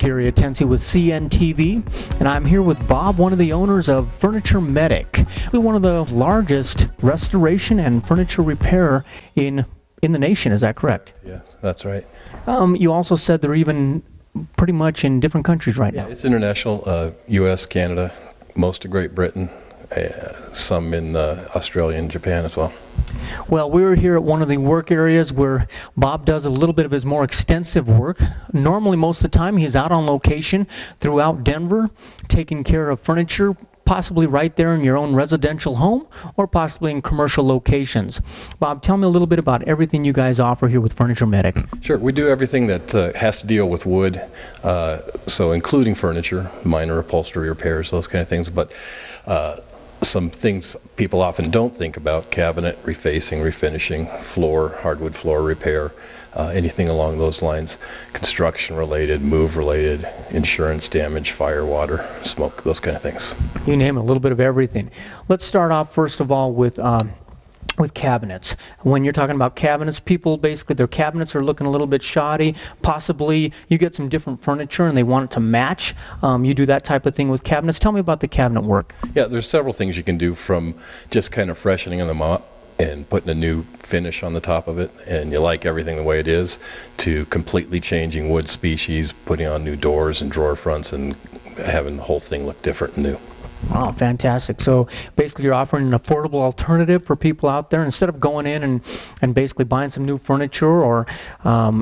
Gary Atensi with CNTV, and I'm here with Bob, one of the owners of Furniture Medic. We're one of the largest restoration and furniture repair in the nation. Is that correct? Yeah, that's right. You also said they're even pretty much in different countries right now. It's international, U.S., Canada, most of Great Britain, some in Australia and Japan as well. Well, we're here at one of the work areas where Bob does a little bit of his more extensive work. Normally, most of the time, he's out on location throughout Denver, taking care of furniture, possibly right there in your own residential home or possibly in commercial locations. Bob, tell me a little bit about everything you guys offer here with Furniture Medic. Sure, we do everything that has to deal with wood, so including furniture, minor upholstery repairs, those kind of things, but some things people often don't think about: cabinet refacing, refinishing, floor, hardwood floor repair, anything along those lines, construction related, move related, insurance damage, fire, water, smoke, those kind of things. You name it, a little bit of everything. Let's start off first of all with cabinets. When you're talking about cabinets, people basically, their cabinets are looking a little bit shoddy. Possibly you get some different furniture and they want it to match. You do that type of thing with cabinets. Tell me about the cabinet work. Yeah, there's several things you can do, from just kind of freshening them up and putting a new finish on the top of it, and you like everything the way it is, to completely changing wood species, putting on new doors and drawer fronts and having the whole thing look different and new. Wow, fantastic. So basically you're offering an affordable alternative for people out there. Instead of going in and basically buying some new furniture or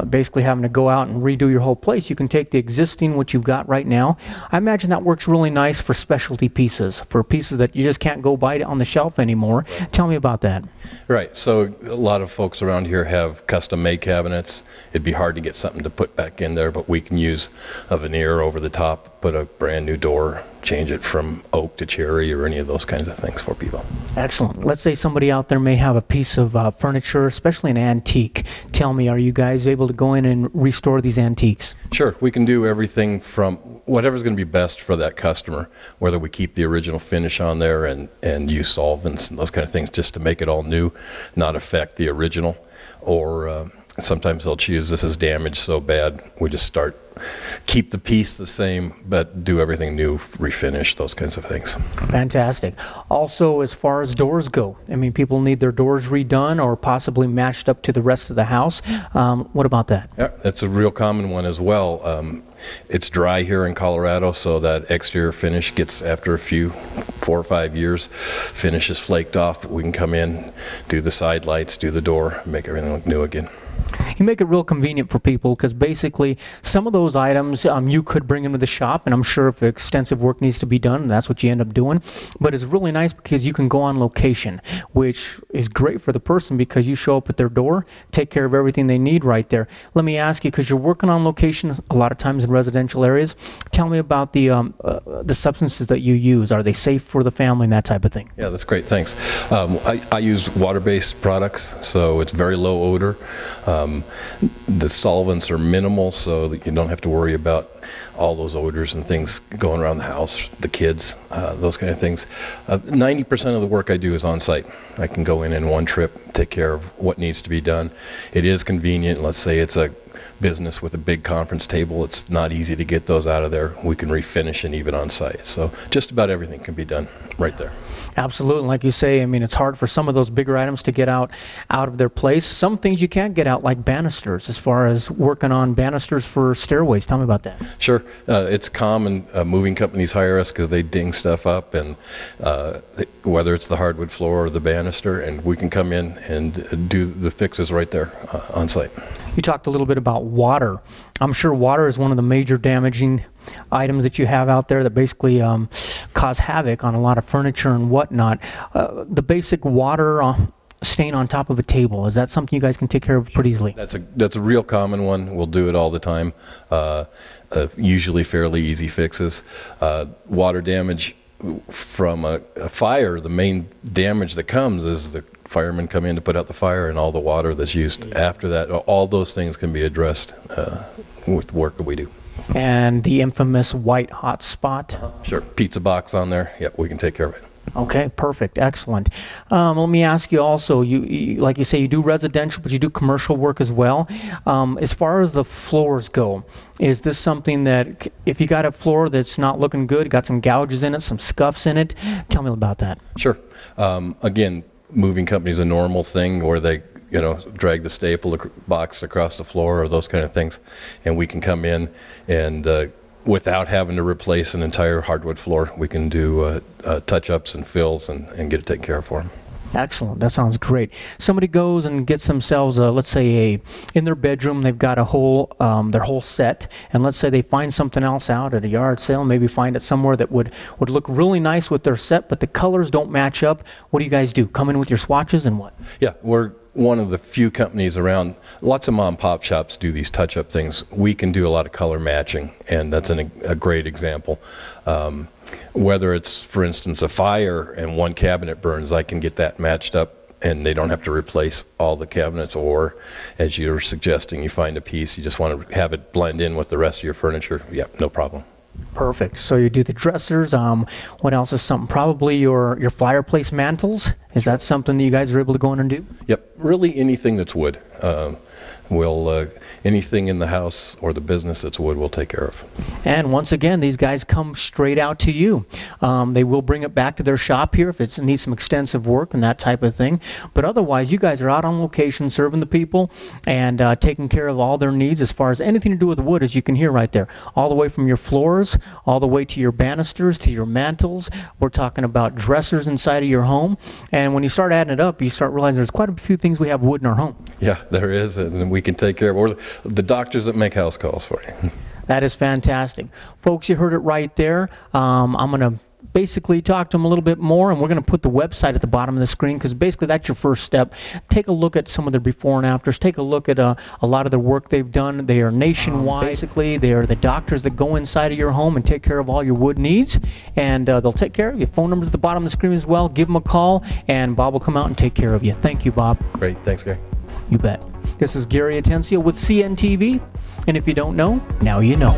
basically having to go out and redo your whole place, you can take the existing, what you've got right now. I imagine that works really nice for specialty pieces, for pieces that you just can't go buy on the shelf anymore. Tell me about that. Right, so a lot of folks around here have custom-made cabinets. It'd be hard to get something to put back in there, but we can use a veneer over the top, put a brand new door, change it from oak to cherry or any of those kinds of things for people. Excellent. Let's say somebody out there may have a piece of furniture, especially an antique. Tell me, are you guys able to go in and restore these antiques? Sure, we can do everything from whatever's going to be best for that customer, whether we keep the original finish on there and use solvents and those kind of things just to make it all new, not affect the original, or sometimes they'll choose, this is damaged so bad, we just keep the piece the same, but do everything new, refinish, those kinds of things. Fantastic. Also, as far as doors go, I mean, people need their doors redone or possibly matched up to the rest of the house. What about that? Yeah, that's a real common one as well. It's dry here in Colorado, so that exterior finish gets, after a few, 4 or 5 years, finish is flaked off, but we can come in, do the side lights, do the door, make everything look new again. You make it real convenient for people, because basically some of those items you could bring them to the shop, and I'm sure if extensive work needs to be done, that's what you end up doing. But it's really nice because you can go on location, which is great for the person because you show up at their door, take care of everything they need right there. Let me ask you, because you're working on location a lot of times in residential areas, tell me about the substances that you use. Are they safe for the family and that type of thing? Yeah, that's great, thanks. I use water-based products, so it's very low odor. The solvents are minimal, so that you don't have to worry about all those odors and things going around the house, the kids, those kind of things. 90% of the work I do is on site. I can go in one trip, take care of what needs to be done. It is convenient. Let's say it's a business with a big conference table. It's not easy to get those out of there. We can refinish and even on site. So just about everything can be done right there. Absolutely. Like you say, I mean, it's hard for some of those bigger items to get out of their place. Some things you can't get out, like banisters, as far as working on banisters for stairways. Tell me about that. Sure. It's common. Moving companies hire us because they ding stuff up, and whether it's the hardwood floor or the banister, and we can come in and do the fixes right there on site. You talked a little bit about water. I'm sure water is one of the major damaging items that you have out there that basically cause havoc on a lot of furniture and whatnot. The basic water stain on top of a table, is that something you guys can take care of pretty easily? That's a real common one. We'll do it all the time. Usually fairly easy fixes. Water damage from a fire, the main damage that comes is the firemen come in to put out the fire, and all the water that's used after that. All those things can be addressed with work that we do. And the infamous white hot spot? Sure, pizza box on there. Yep, we can take care of it. Okay, perfect, excellent. Let me ask you also, like you say, you do residential, but you do commercial work as well. As far as the floors go, is this something that, if you got a floor that's not looking good, got some gouges in it, some scuffs in it, tell me about that. Sure. Again, moving company's a normal thing where they drag the staple box across the floor or those kind of things, and we can come in and without having to replace an entire hardwood floor, we can do touch-ups and fills and get it taken care of for them. Excellent. That sounds great. Somebody goes and gets themselves, let's say, in their bedroom, they've got a whole, their whole set, and let's say they find something else out at a yard sale, maybe find it somewhere that would look really nice with their set, but the colors don't match up. What do you guys do? Come in with your swatches and what? Yeah, we're one of the few companies around. Lots of mom and pop shops do these touch-up things. We can do a lot of color matching, and that's a great example. Whether it's, for instance, a fire and one cabinet burns, I can get that matched up and they don't have to replace all the cabinets, or as you're suggesting, you find a piece, you just want to have it blend in with the rest of your furniture. Yeah, no problem. Perfect. So you do the dressers. What else is something? Probably your fireplace mantles. Is that something that you guys are able to go in and do? Yep. Really anything that's wood. Anything in the house or the business that's wood we'll take care of. And once again, these guys come straight out to you. They will bring it back to their shop here if it needs some extensive work and that type of thing. But otherwise, you guys are out on location serving the people and taking care of all their needs as far as anything to do with wood, as you can hear right there. All the way from your floors, all the way to your banisters, to your mantles. We're talking about dressers inside of your home. And when you start adding it up, you start realizing there's quite a few things we have wood in our home. Yeah, there is, and we can take care of it. Or the doctors that make house calls for you. That is fantastic. Folks, you heard it right there. I'm going to basically talk to them a little bit more, and we're going to put the website at the bottom of the screen, because basically that's your first step. Take a look at some of their before and afters. Take a look at a lot of the work they've done. They are nationwide. Basically, they are the doctors that go inside of your home and take care of all your wood needs, and they'll take care of you. Phone number's at the bottom of the screen as well. Give them a call, and Bob will come out and take care of you. Thank you, Bob. Great. Thanks, Gary. You bet. This is Gary Atencio with CNTV, and if you don't know, now you know.